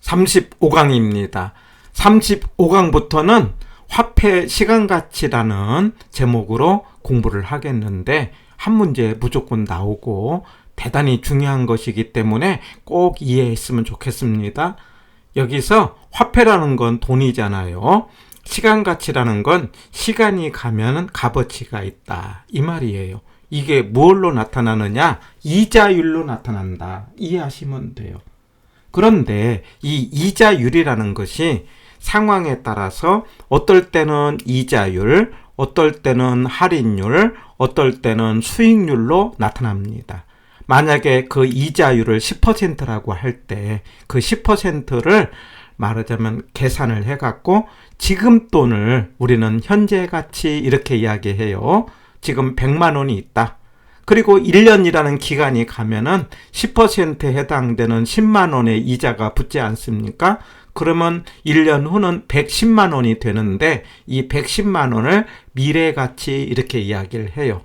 35강입니다. 35강부터는 화폐 시간가치라는 제목으로 공부를 하겠는데 한 문제 무조건 나오고 대단히 중요한 것이기 때문에 꼭 이해했으면 좋겠습니다. 여기서 화폐라는 건 돈이잖아요. 시간가치라는 건 시간이 가면 값어치가 있다, 이 말이에요. 이게 뭘로 나타나느냐? 이자율로 나타난다, 이해하시면 돼요. 그런데 이 이자율이라는 것이 상황에 따라서 어떨 때는 이자율, 어떨 때는 할인율, 어떨 때는 수익률로 나타납니다. 만약에 그 이자율을 10%라고 할 때 그 10%를 말하자면 계산을 해갖고 지금 돈을 우리는 현재 가치 이렇게 이야기해요. 지금 100만 원이 있다. 그리고 1년이라는 기간이 가면은 10%에 해당되는 10만 원의 이자가 붙지 않습니까? 그러면 1년 후는 110만 원이 되는데 이 110만 원을 미래가치 이렇게 이야기를 해요.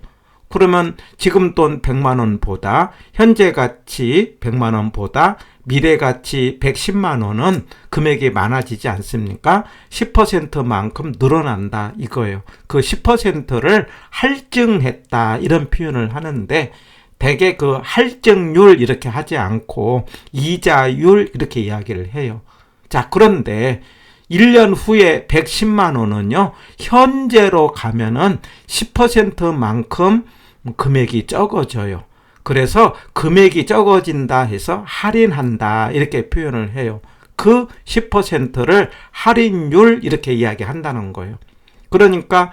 그러면 지금 돈 100만 원보다 현재 가치 100만 원보다 미래 가치 110만 원은 금액이 많아지지 않습니까? 10%만큼 늘어난다, 이거예요. 그 10%를 할증했다, 이런 표현을 하는데 대개 그 할증률 이렇게 하지 않고 이자율 이렇게 이야기를 해요. 자, 그런데 1년 후에 110만 원은요, 현재로 가면은 10%만큼 금액이 적어져요. 그래서 금액이 적어진다 해서 할인한다, 이렇게 표현을 해요. 그 10%를 할인율 이렇게 이야기한다는 거예요. 그러니까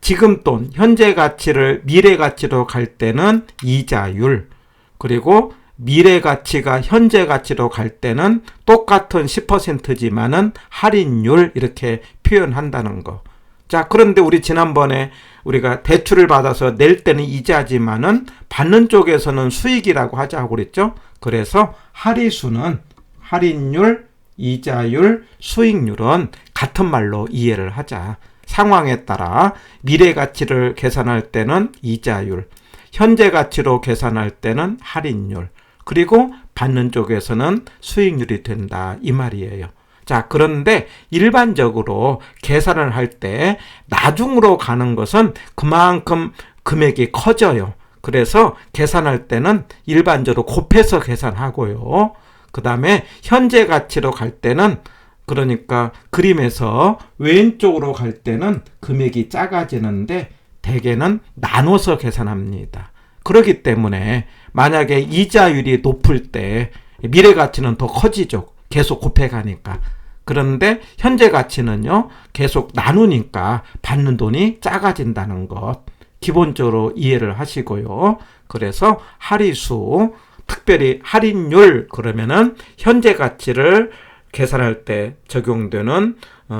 지금 돈, 현재 가치를 미래 가치로 갈 때는 이자율, 그리고 미래 가치가 현재 가치로 갈 때는 똑같은 10%지만은 할인율 이렇게 표현한다는 거. 자, 그런데 우리 지난번에 우리가 대출을 받아서 낼 때는 이자지만은 받는 쪽에서는 수익이라고 하자고 그랬죠. 그래서 할인수는 할인율, 이자율, 수익률은 같은 말로 이해를 하자. 상황에 따라 미래 가치를 계산할 때는 이자율, 현재 가치로 계산할 때는 할인율, 그리고 받는 쪽에서는 수익률이 된다, 이 말이에요. 자, 그런데 일반적으로 계산을 할 때 나중으로 가는 것은 그만큼 금액이 커져요. 그래서 계산할 때는 일반적으로 곱해서 계산하고요. 그 다음에 현재 가치로 갈 때는, 그러니까 그림에서 왼쪽으로 갈 때는 금액이 작아지는데 대개는 나눠서 계산합니다. 그렇기 때문에 만약에 이자율이 높을 때 미래 가치는 더 커지죠. 계속 곱해가니까. 그런데 현재 가치는요, 계속 나누니까 받는 돈이 작아진다는 것 기본적으로 이해를 하시고요. 그래서 할인수, 특별히 할인율, 그러면은 현재 가치를 계산할 때 적용되는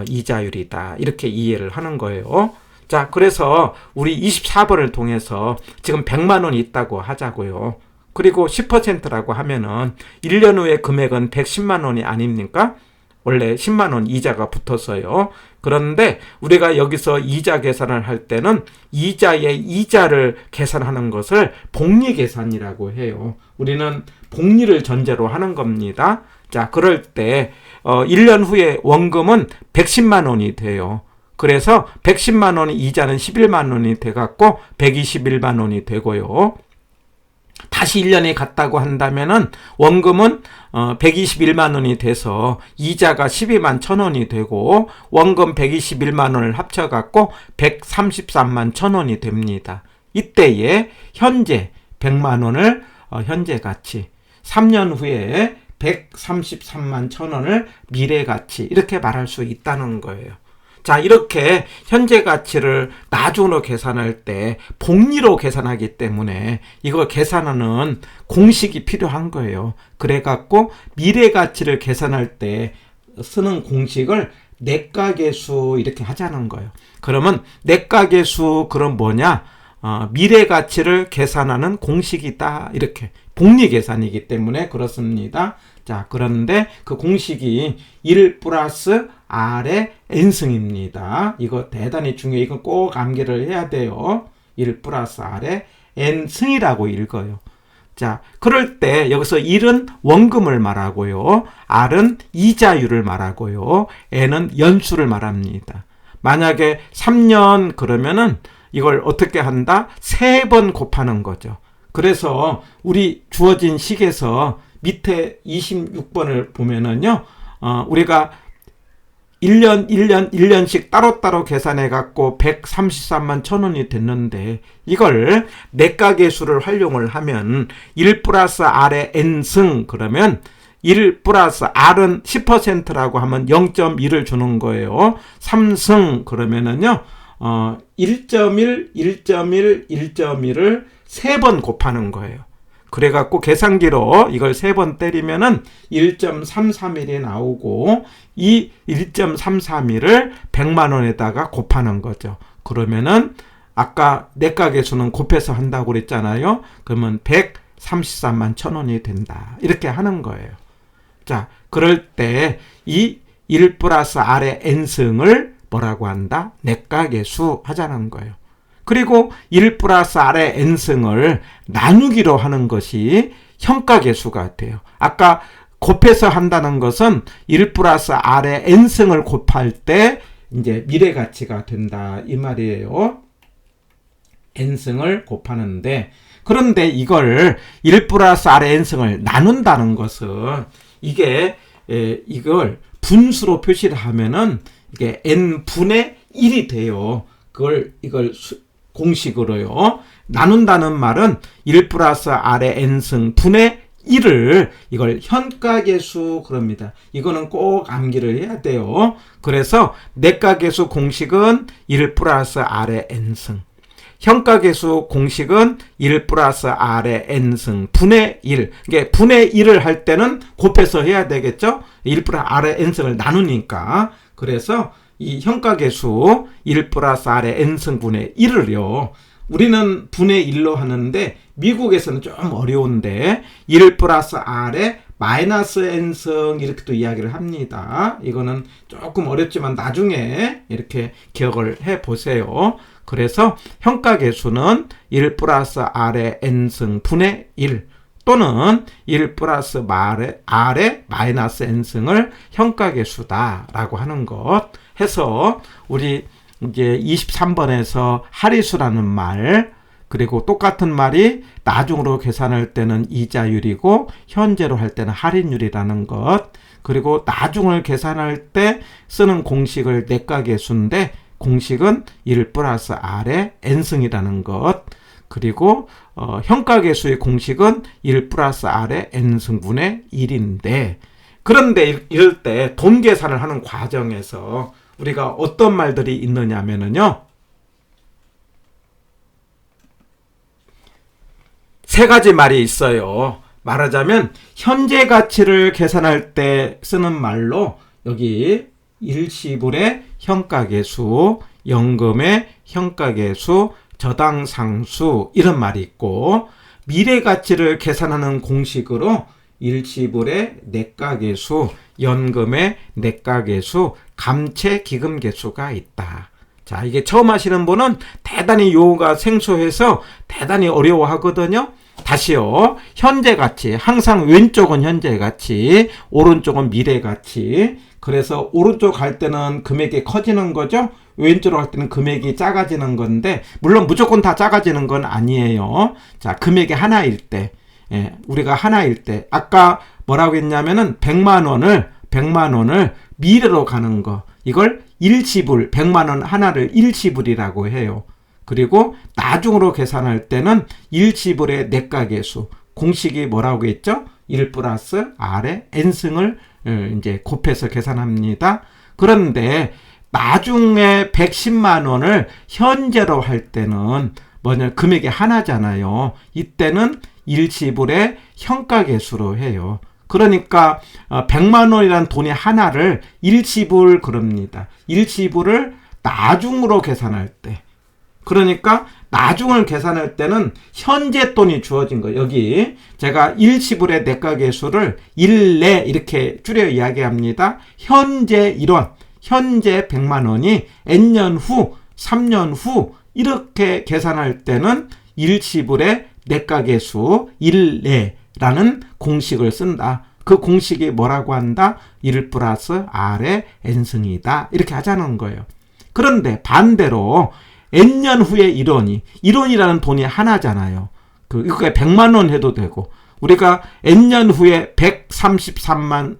이자율이다, 이렇게 이해를 하는 거예요. 자, 그래서 우리 24번을 통해서 지금 100만 원이 있다고 하자고요. 그리고 10%라고 하면은 1년 후에 금액은 110만 원이 아닙니까? 원래 10만 원 이자가 붙었어요. 그런데 우리가 여기서 이자 계산을 할 때는 이자의 이자를 계산하는 것을 복리 계산이라고 해요. 우리는 복리를 전제로 하는 겁니다. 자, 그럴 때 1년 후에 원금은 110만 원이 돼요. 그래서 110만 원의 이자는 11만 원이 돼갖고 121만 원이 되고요. 다시 1년이 갔다고 한다면은 원금은 121만 원이 돼서 이자가 12만 1,000원이 되고 원금 121만 원을 합쳐갖고 133만 1,000원이 됩니다. 이때에 현재 100만 원을 현재 가치, 3년 후에 133만 1,000원을 미래 가치, 이렇게 말할 수 있다는 거예요. 자, 이렇게 현재 가치를 나중으로 계산할 때 복리로 계산하기 때문에 이거 계산하는 공식이 필요한 거예요. 그래갖고 미래 가치를 계산할 때 쓰는 공식을 내가계수 이렇게 하자는 거예요. 그러면 내가계수, 그럼 뭐냐? 미래 가치를 계산하는 공식이다, 이렇게. 복리 계산이기 때문에 그렇습니다. 자, 그런데 그 공식이 1 플러스 R의 N승입니다. 이거 대단히 중요해요. 이건 꼭 암기를 해야 돼요. 1 플러스 R의 N승이라고 읽어요. 자, 그럴 때 여기서 1은 원금을 말하고요. R은 이자율을 말하고요. N은 연수를 말합니다. 만약에 3년 그러면은 이걸 어떻게 한다? 3번 곱하는 거죠. 그래서 우리 주어진 식에서 밑에 26번을 보면은요, 우리가 1년씩 따로따로 계산해 갖고 133만 1,000원이 됐는데, 이걸 내가계수를 활용을 하면 1 플러스 R의 N승, 그러면 1 플러스 R은 10%라고 하면 0.1을 주는 거예요. 3승 그러면은요, 1.1, 1.1, 1.1을 3번 곱하는 거예요. 그래갖고 계산기로 이걸 3번 때리면은 1.331이 나오고, 이 1.331을 100만 원에다가 곱하는 거죠. 그러면은 아까 내가계수는 곱해서 한다고 그랬잖아요. 그러면 133만 1,000원이 된다. 이렇게 하는 거예요. 자, 그럴 때 이 1 플러스 R의 N승을 뭐라고 한다? 내가계수 하자는 거예요. 그리고 1 플러스 R의 N승을 나누기로 하는 것이 현가계수가 돼요. 아까 곱해서 한다는 것은 1 플러스 R의 N승을 곱할 때 이제 미래가치가 된다 이 말이에요. N승을 곱하는데, 그런데 이걸 1 플러스 R의 N승을 나눈다는 것은 이걸 분수로 표시를 하면은 이게 N분의 1이 돼요. 이걸 공식으로요. 나눈다는 말은 1 플러스 R의 N승 분의 1을 이걸 현가계수 그럽니다. 이거는 꼭 암기를 해야 돼요. 그래서 내가계수 공식은 1 플러스 R의 N승. 현가계수 공식은 1 플러스 R의 N승 분의 1. 이게 분의 1을 할 때는 곱해서 해야 되겠죠? 1 플러스 R의 N승을 나누니까. 그래서 이 현가계수 1 플러스 R의 N승 분의 1을요. 우리는 분의 1로 하는데 미국에서는 좀 어려운데 1 플러스 R의 마이너스 N승 이렇게 또 이야기를 합니다. 이거는 조금 어렵지만 나중에 이렇게 기억을 해 보세요. 그래서 현가계수는 1 플러스 R의 N승 분의 1 또는 1 플러스 R의 마이너스 N승을 현가계수다라고 하는 것 해서 우리 이제 23번에서 할인수라는 말, 그리고 똑같은 말이 나중으로 계산할 때는 이자율이고 현재로 할 때는 할인율이라는 것, 그리고 나중을 계산할 때 쓰는 공식을 내가계수인데 공식은 1 플러스 R의 N승이라는 것, 그리고 현가계수의 공식은 1 플러스 R의 N승분의 1인데, 그런데 이럴 때 돈 계산을 하는 과정에서 우리가 어떤 말들이 있느냐면요, 세 가지 말이 있어요. 말하자면 현재 가치를 계산할 때 쓰는 말로 여기 일시불의 현가계수, 연금의 현가계수, 저당상수 이런 말이 있고, 미래 가치를 계산하는 공식으로 일시불의 내가계수, 연금의 내가계수, 감채 기금계수가 있다. 자, 이게 처음 하시는 분은 대단히 용어가 생소해서 대단히 어려워하거든요. 다시요. 현재 가치, 항상 왼쪽은 현재 가치, 오른쪽은 미래 가치. 그래서 오른쪽 갈 때는 금액이 커지는 거죠. 왼쪽으로 갈 때는 금액이 작아지는 건데, 물론 무조건 다 작아지는 건 아니에요. 자, 금액이 하나일 때, 우리가 하나일 때, 아까 뭐라고 했냐면은 100만 원을 미래로 가는 거, 이걸 일시불, 100만 원 하나를 일시불이라고 해요. 그리고 나중으로 계산할 때는 일시불의 내가계수, 공식이 뭐라고 했죠? 1 플러스 R의 N승을 이제 곱해서 계산합니다. 그런데 나중에 110만 원을 현재로 할 때는 금액이 하나잖아요. 이때는 일시불의 현가계수로 해요. 그러니까 100만 원이라는 돈이 하나를 일시불 그럽니다. 일시불을 나중으로 계산할 때, 그러니까 나중을 계산할 때는 현재 돈이 주어진 거예요. 여기 제가 일시불의 내가계수를 일내 이렇게 줄여 이야기합니다. 현재 1원, 현재 100만 원이 N년 후, 3년 후 이렇게 계산할 때는 일시불의 내각의 수 1내라는 공식을 쓴다. 그 공식이 뭐라고 한다? 1 플러스 R의 n승이다. 이렇게 하자는 거예요. 그런데 반대로 n년 후에 1원이라는 돈이 하나잖아요. 그게 100만 원 해도 되고, 우리가 n년 후에 133만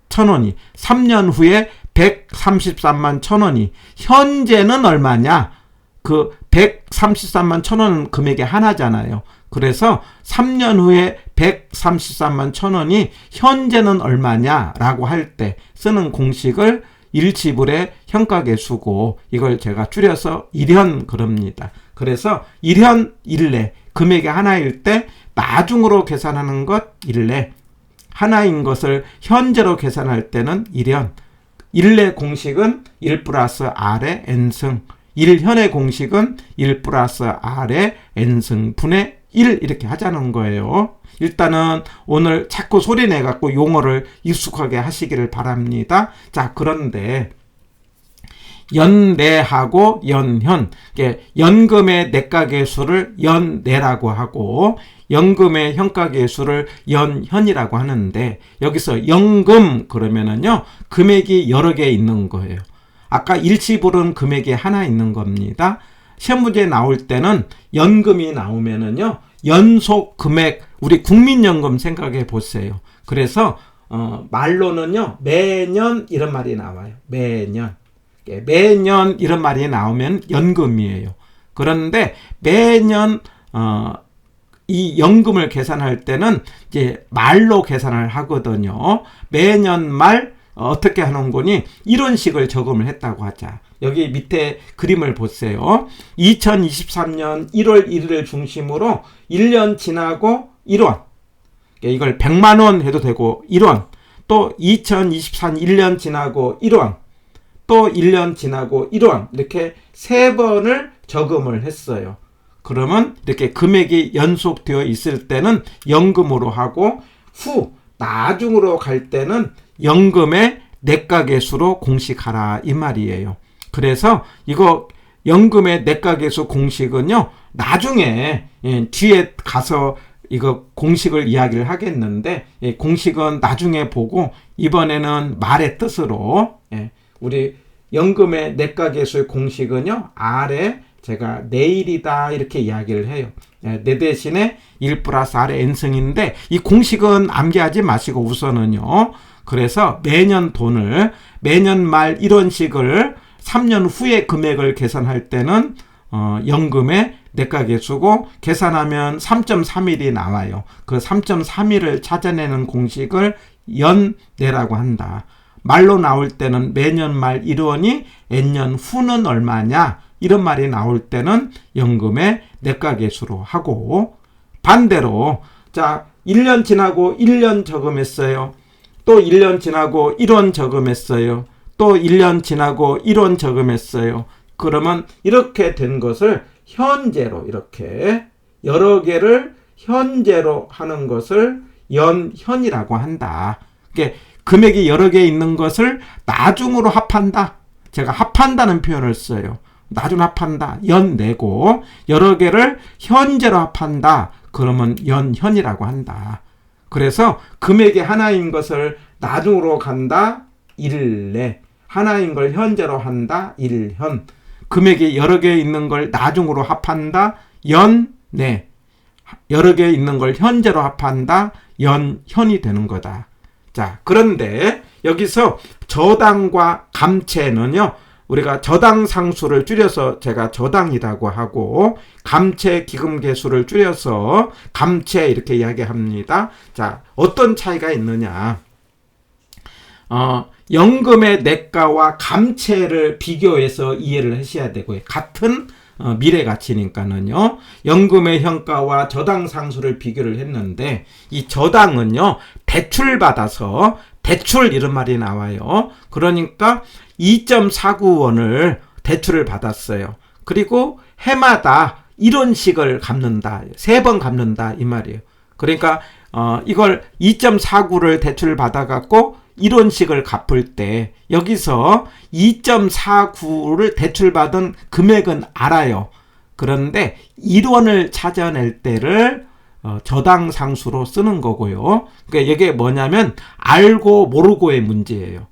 1000원이, 3년 후에 133만 1000원이, 현재는 얼마냐? 그 133만 1000원은 금액이 하나잖아요. 그래서 3년 후에 133만 1000원이 현재는 얼마냐라고 할 때 쓰는 공식을 일지불의 현가계수고, 이걸 제가 줄여서 1현 그럽니다. 그래서 1현 1내, 금액이 하나일 때 나중으로 계산하는 것 1내, 하나인 것을 현재로 계산할 때는 1현. 1내 공식은 1 플러스 R의 n승, 1현의 공식은 1 플러스 R의 n승 분의 1 이렇게 하자는 거예요. 일단은 오늘 자꾸 소리 내갖고 용어를 익숙하게 하시기를 바랍니다. 자, 그런데 연내하고 연현, 연금의 내각의 수를 연내라고 하고 연금의 현가계의 수를 연현이라고 하는데, 여기서 연금 그러면은요 금액이 여러 개 있는 거예요. 아까 일시불은 금액이 하나 있는 겁니다. 시험 문제 나올 때는 연금이 나오면은요 연속 금액, 우리 국민연금 생각해 보세요. 그래서 말로는요 매년 이런 말이 나와요. 매년 이런 말이 나오면 연금이에요. 그런데 매년 이 연금을 계산할 때는 이제 말로 계산을 하거든요. 매년 말 어떻게 하는 거니? 이런 식을 적음을 했다고 하자. 여기 밑에 그림을 보세요. 2023년 1월 1일을 중심으로 1년 지나고 1원. 이걸 100만 원 해도 되고 1원. 또 2024년 1년 지나고 1원. 또 1년 지나고 1원. 이렇게 3번을 적음을 했어요. 그러면 이렇게 금액이 연속되어 있을 때는 연금으로 하고, 나중으로 갈 때는 연금의 내각의 수로 공식하라 이 말이에요. 그래서 이거 연금의 내각의 수 공식은요 나중에 뒤에 가서 이거 공식을 이야기를 하겠는데, 공식은 나중에 보고 이번에는 말의 뜻으로, 우리 연금의 내각의 수의 공식은요 R의 제가 내일이다 이렇게 이야기를 해요. 내 대신에 1 플러스 R의 n승인데 이 공식은 암기하지 마시고 우선은요. 그래서 매년 돈을 매년 말 1원씩을 3년 후에 금액을 계산할 때는 연금의 내각의 수고, 계산하면 3.31이 나와요. 그 3.31을 찾아내는 공식을 연내라고 한다. 말로 나올 때는 매년 말 1원이 n년 후는 얼마냐 이런 말이 나올 때는 연금의 내각의 수로 하고, 반대로 자 1년 지나고 1년 적음했어요. 또 1년 지나고 1원 적음했어요. 또 1년 지나고 1원 적음했어요. 그러면 이렇게 된 것을 현재로, 이렇게 여러 개를 현재로 하는 것을 연현이라고 한다. 금액이 여러 개 있는 것을 나중으로 합한다. 제가 합한다는 표현을 써요. 나중 합한다. 연내고 여러 개를 현재로 합한다. 그러면 연현이라고 한다. 그래서 금액이 하나인 것을 나중으로 간다. 일내. 하나인 걸 현재로 한다. 일현. 금액이 여러 개 있는 걸 나중으로 합한다. 연내. 여러 개 있는 걸 현재로 합한다. 연현이 되는 거다. 자, 그런데 여기서 저당과 감채는요, 우리가 저당 상수를 줄여서 제가 저당이라고 하고, 감채 기금 개수를 줄여서 감채 이렇게 이야기합니다. 자, 어떤 차이가 있느냐? 연금의 내가와 감채를 비교해서 이해를 하셔야 되고요. 같은 미래 가치니까는요. 연금의 현가와 저당 상수를 비교를 했는데, 이 저당은요 대출 받아서, 대출 이런 말이 나와요. 그러니까 2.49원을 대출을 받았어요. 그리고 해마다 이런 식을 갚는다. 3번 갚는다 이 말이에요. 그러니까 이걸 2.49를 대출을 받아갖고 이런 식을 갚을 때, 여기서 2.49를 대출받은 금액은 알아요. 그런데 일원을 찾아낼 때를 저당상수로 쓰는 거고요. 그러니까 이게 뭐냐면 알고 모르고의 문제예요.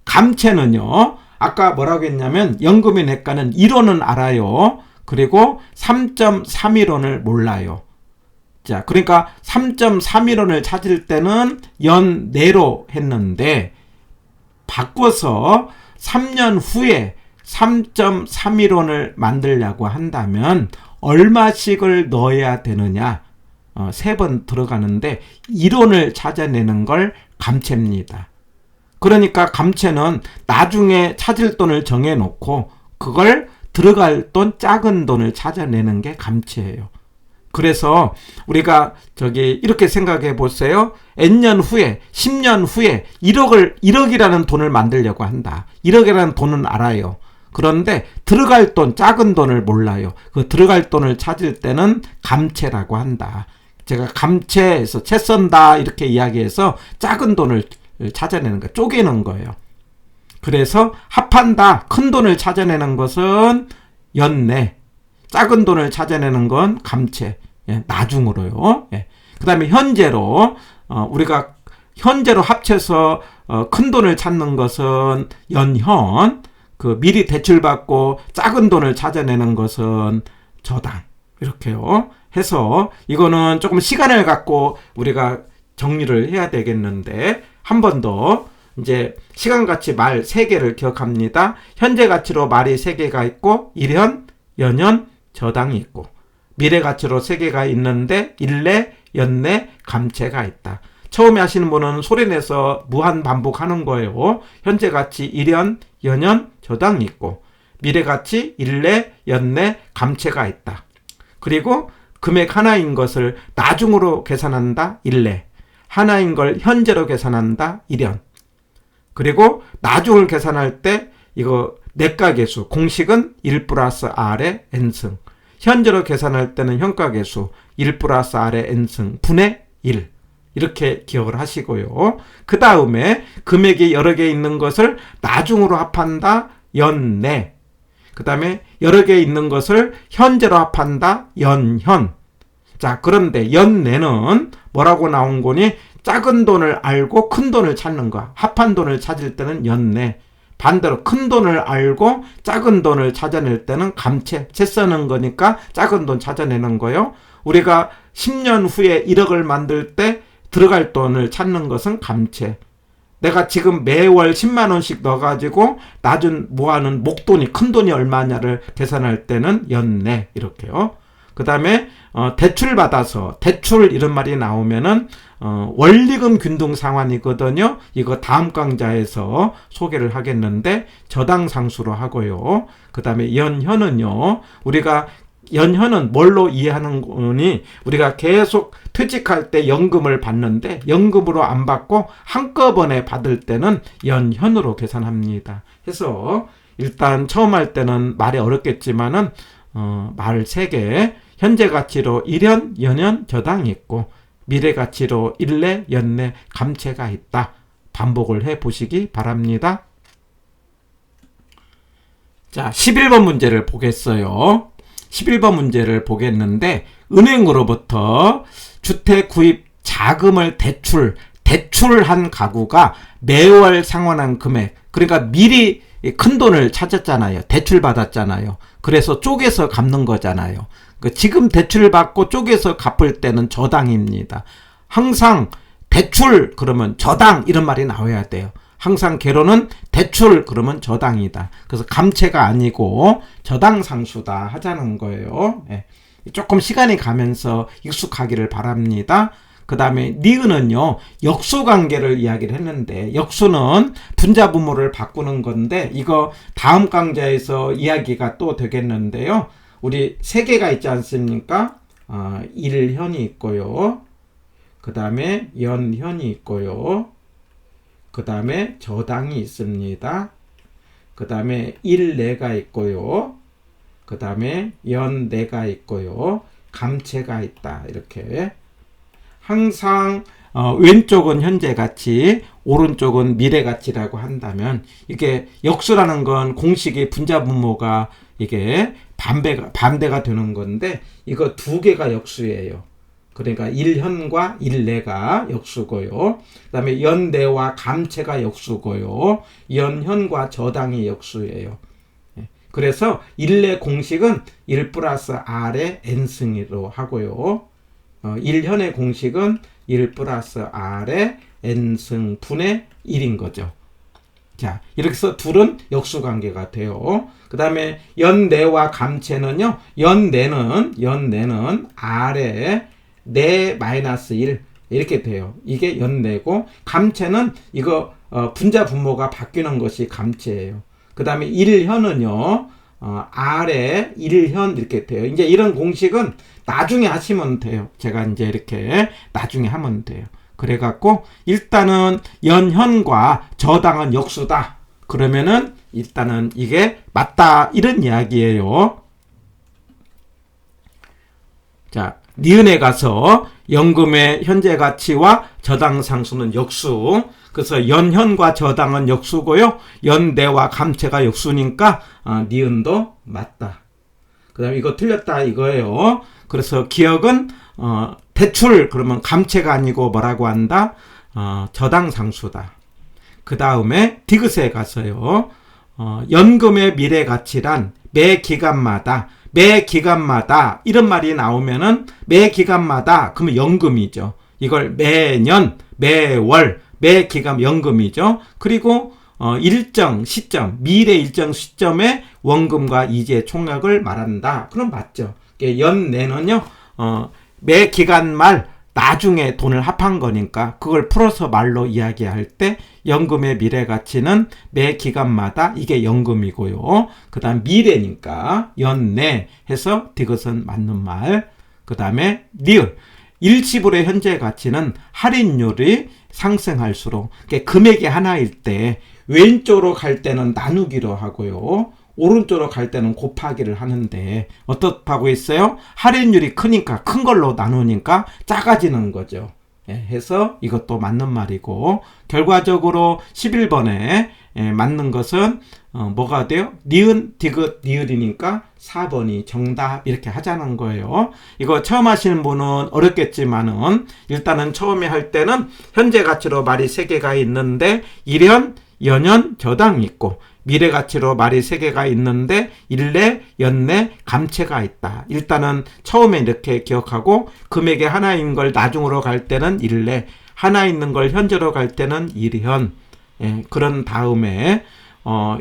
감채는요. 아까 뭐라고 했냐면 연금의 내과는 1원은 알아요. 그리고 3.31원을 몰라요. 자, 그러니까 3.31원을 찾을 때는 연내로 했는데 바꿔서 3년 후에 3.31원을 만들려고 한다면 얼마씩을 넣어야 되느냐? 3번 들어가는데 1원을 찾아내는 걸 감채입니다. 그러니까 감채는 나중에 찾을 돈을 정해놓고 그걸 들어갈 돈, 작은 돈을 찾아내는 게 감채예요. 그래서 우리가 이렇게 생각해 보세요. N년 후에, 10년 후에 1억이라는 돈을 만들려고 한다. 1억이라는 돈은 알아요. 그런데 들어갈 돈, 작은 돈을 몰라요. 그 들어갈 돈을 찾을 때는 감채라고 한다. 제가 감채에서 채 썬다 이렇게 이야기해서 작은 돈을 찾아내는 거, 쪼개는 거예요. 그래서 합한다, 큰 돈을 찾아내는 것은 연내, 작은 돈을 찾아내는 건 감채, 나중으로요. 그 다음에 현재로, 우리가 현재로 합쳐서 큰 돈을 찾는 것은 연현, 미리 대출받고 작은 돈을 찾아내는 것은 저당, 이렇게요. 해서 이거는 조금 시간을 갖고 우리가 정리를 해야 되겠는데, 한 번 더 이제 시간가치 말 3개를 기억합니다. 현재 가치로 말이 3개가 있고 일현, 연현, 저당이 있고 미래가치로 3개가 있는데 일내, 연내, 감채가 있다. 처음에 하시는 분은 소리내서 무한 반복하는 거예요. 현재 가치 일현, 연현, 저당이 있고 미래가치 일내, 연내, 감채가 있다. 그리고 금액 하나인 것을 나중으로 계산한다. 일내. 하나인 걸 현재로 계산한다. 일현. 그리고 나중을 계산할 때 이거 내가계수 공식은 1 플러스 R의 N승. 현재로 계산할 때는 현가계수 1 플러스 R의 N승 분의 1. 이렇게 기억을 하시고요. 그 다음에 금액이 여러 개 있는 것을 나중으로 합한다. 연내. 그 다음에 여러 개 있는 것을 현재로 합한다. 연현. 자, 그런데 연내는 뭐라고 나온 거니? 작은 돈을 알고 큰 돈을 찾는 거. 합한 돈을 찾을 때는 연내. 반대로 큰 돈을 알고 작은 돈을 찾아낼 때는 감채. 채 써는 거니까 작은 돈 찾아내는 거요. 우리가 10년 후에 1억을 만들 때 들어갈 돈을 찾는 것은 감채. 내가 지금 매월 10만 원씩 넣어가지고 낮은 모아는 목돈이 큰 돈이 얼마냐를 계산할 때는 연내. 이렇게요. 그 다음에 대출 받아서 대출 이런 말이 나오면은 원리금 균등 상환이거든요. 이거 다음 강좌에서 소개를 하겠는데 저당상수로 하고요. 그 다음에 연현은요. 우리가 연현은 뭘로 이해하는 거니? 우리가 계속 퇴직할 때 연금을 받는데 연금으로 안 받고 한꺼번에 받을 때는 연현으로 계산합니다. 해서 일단 처음 할 때는 말이 어렵겠지만은 말 3개 현재 가치로 일현, 연현, 저당이 있고 미래 가치로 일내, 연내, 감채가 있다. 반복을 해 보시기 바랍니다. 자, 11번 문제를 보겠어요. 11번 문제를 보겠는데 은행으로부터 주택 구입 자금을 대출한 가구가 매월 상환한 금액, 그러니까 미리 큰 돈을 찾았잖아요. 대출 받았잖아요. 그래서 쪼개서 갚는 거잖아요. 지금 대출 받고 쪼개서 갚을 때는 저당입니다. 항상 대출 그러면 저당 이런 말이 나와야 돼요. 항상 개론은 대출 그러면 저당이다. 그래서 감채가 아니고 저당상수다 하자는 거예요. 조금 시간이 가면서 익숙하기를 바랍니다. 그 다음에 니은은요, 역수관계를 이야기를 했는데, 역수는 분자분모를 바꾸는 건데, 이거 다음 강좌에서 이야기가 또 되겠는데요. 우리 3개가 있지 않습니까? 일현이 있고요. 그 다음에 연현이 있고요. 그 다음에 저당이 있습니다. 그 다음에 일내가 있고요. 그 다음에 연내가 있고요. 감채가 있다. 이렇게. 항상 왼쪽은 현재 가치, 오른쪽은 미래 가치라고 한다면 이게 역수라는 건 공식이 분자분모가 이게 반대가 되는 건데 이거 두 개가 역수예요. 그러니까 일현과 일내가 역수고요. 그 다음에 연내와 감체가 역수고요. 연현과 저당이 역수예요. 그래서 일내 공식은 1 플러스 R의 n승으로 하고요. 일현의 공식은 1 플러스 R의 n승 분의 1인 거죠. 자, 이렇게 해서 둘은 역수관계가 돼요. 그 다음에 연내와 감체는요. 연내는 R의 4 마이너스 1 이렇게 돼요. 이게 연내고 감체는 이거 분자 분모가 바뀌는 것이 감체예요. 그 다음에 일현은요. R의 1현 이렇게 돼요. 이제 이런 공식은 나중에 하시면 돼요. 제가 이제 이렇게 나중에 하면 돼요. 그래갖고 일단은 연현과 저당은 역수다. 그러면은 일단은 이게 맞다 이런 이야기예요. 자, 니은에 가서 연금의 현재 가치와 저당 상수는 역수. 그래서 연현과 저당은 역수고요. 연내와 감체가 역수니까 니은도 맞다. 그 다음에 이거 틀렸다 이거예요. 그래서 기억은 대출 그러면 감체가 아니고 뭐라고 한다? 저당 상수다. 그 다음에 디귿에 가서요. 연금의 미래 가치란 매 기간마다 이런 말이 나오면은 매 기간마다 그러면 연금이죠. 이걸 매년, 매월, 매 기간 연금이죠. 그리고 일정 시점, 미래 일정 시점에 원금과 이자의 총액을 말한다. 그럼 맞죠. 연내는요. 매 기간 말 나중에 돈을 합한 거니까 그걸 풀어서 말로 이야기할 때 연금의 미래 가치는 매 기간마다 이게 연금이고요. 그 다음 미래니까 연내 해서 디귿은 맞는 말. 그 다음에 니을 일시불의 현재 가치는 할인율이 상승할수록 금액이 하나일 때 왼쪽으로 갈 때는 나누기로 하고요. 오른쪽으로 갈 때는 곱하기를 하는데 어떻다고 했어요? 할인율이 크니까 큰 걸로 나누니까 작아지는 거죠. 해서 이것도 맞는 말이고 결과적으로 11번에 맞는 것은 뭐가 돼요? 니은, 디귿, 니을이니까 4번이 정답 이렇게 하자는 거예요. 이거 처음 하시는 분은 어렵겠지만은 일단은 처음에 할 때는 현재 가치로 말이 3개가 있는데 일현, 연현, 저당이 있고 미래 가치로 말이 3개가 있는데 일내, 연내, 감체가 있다. 일단은 처음에 이렇게 기억하고 금액이 하나인 걸 나중으로 갈 때는 일내, 하나 있는 걸 현재로 갈 때는 일현. 그런 다음에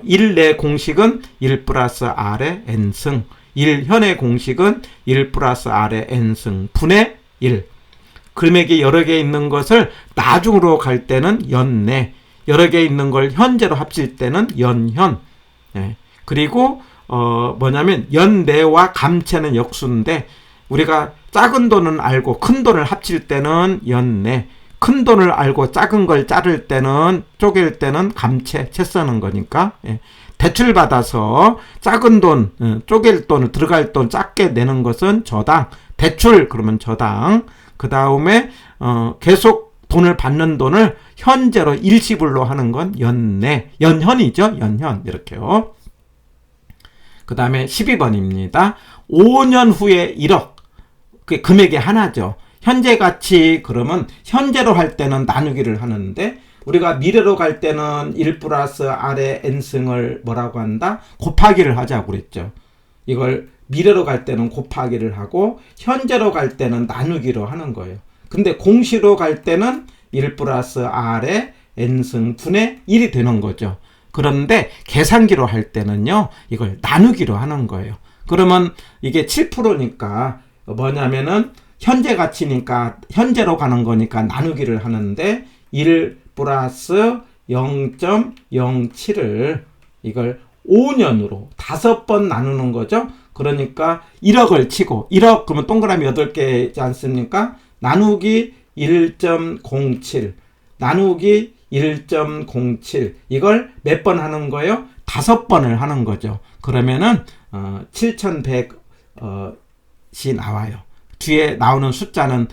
일내 공식은 1 플러스 R의 n승, 일현의 공식은 1 플러스 R의 n승 분의 1. 금액이 여러 개 있는 것을 나중으로 갈 때는 연내, 여러 개 있는 걸 현재로 합칠 때는 연현. 그리고 뭐냐면 연내와 감체는 역수인데 우리가 작은 돈은 알고 큰 돈을 합칠 때는 연내, 큰 돈을 알고 작은 걸 자를 때는 쪼갤 때는 감체, 채 쓰는 거니까. 대출 받아서 작은 돈, 쪼갤 돈, 들어갈 돈 작게 내는 것은 저당, 대출 그러면 저당. 그 다음에 계속 돈을 받는 돈을 현재로 일시불로 하는 건 연내, 연현이죠. 연현 이렇게요. 그 다음에 12번입니다. 5년 후에 1억. 그게 금액이 하나죠. 현재 가치 그러면 현재로 할 때는 나누기를 하는데 우리가 미래로 갈 때는 1 플러스 R의 n승을 뭐라고 한다? 곱하기를 하자고 그랬죠. 이걸 미래로 갈 때는 곱하기를 하고 현재로 갈 때는 나누기로 하는 거예요. 근데 공시로 갈 때는 1 플러스 R의 n승 분의 1이 되는 거죠. 그런데 계산기로 할 때는요. 이걸 나누기로 하는 거예요. 그러면 이게 7%니까 뭐냐면은 현재 가치니까 현재로 가는 거니까 나누기를 하는데 1 플러스 0.07을 이걸 5년으로 5번 나누는 거죠. 그러니까 1억을 치고 1억 그러면 동그라미 8개지 않습니까? 나누기 1.07 나누기 1.07 이걸 몇 번 하는 거예요? 5번을 하는 거죠. 그러면은 7100이 나와요. 뒤에 나오는 숫자는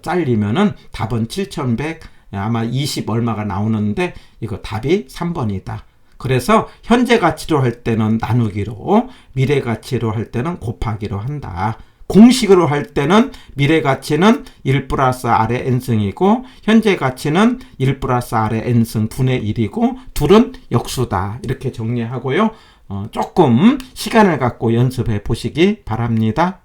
잘리면은 답은 7100 아마 20 얼마가 나오는데 이거 답이 3번이다. 그래서 현재 가치로 할 때는 나누기로, 미래 가치로 할 때는 곱하기로 한다. 공식으로 할 때는 미래 가치는 1 플러스 R의 n승이고 현재 가치는 1 플러스 R의 n승 분의 1이고 둘은 역수다. 이렇게 정리하고요. 조금 시간을 갖고 연습해 보시기 바랍니다.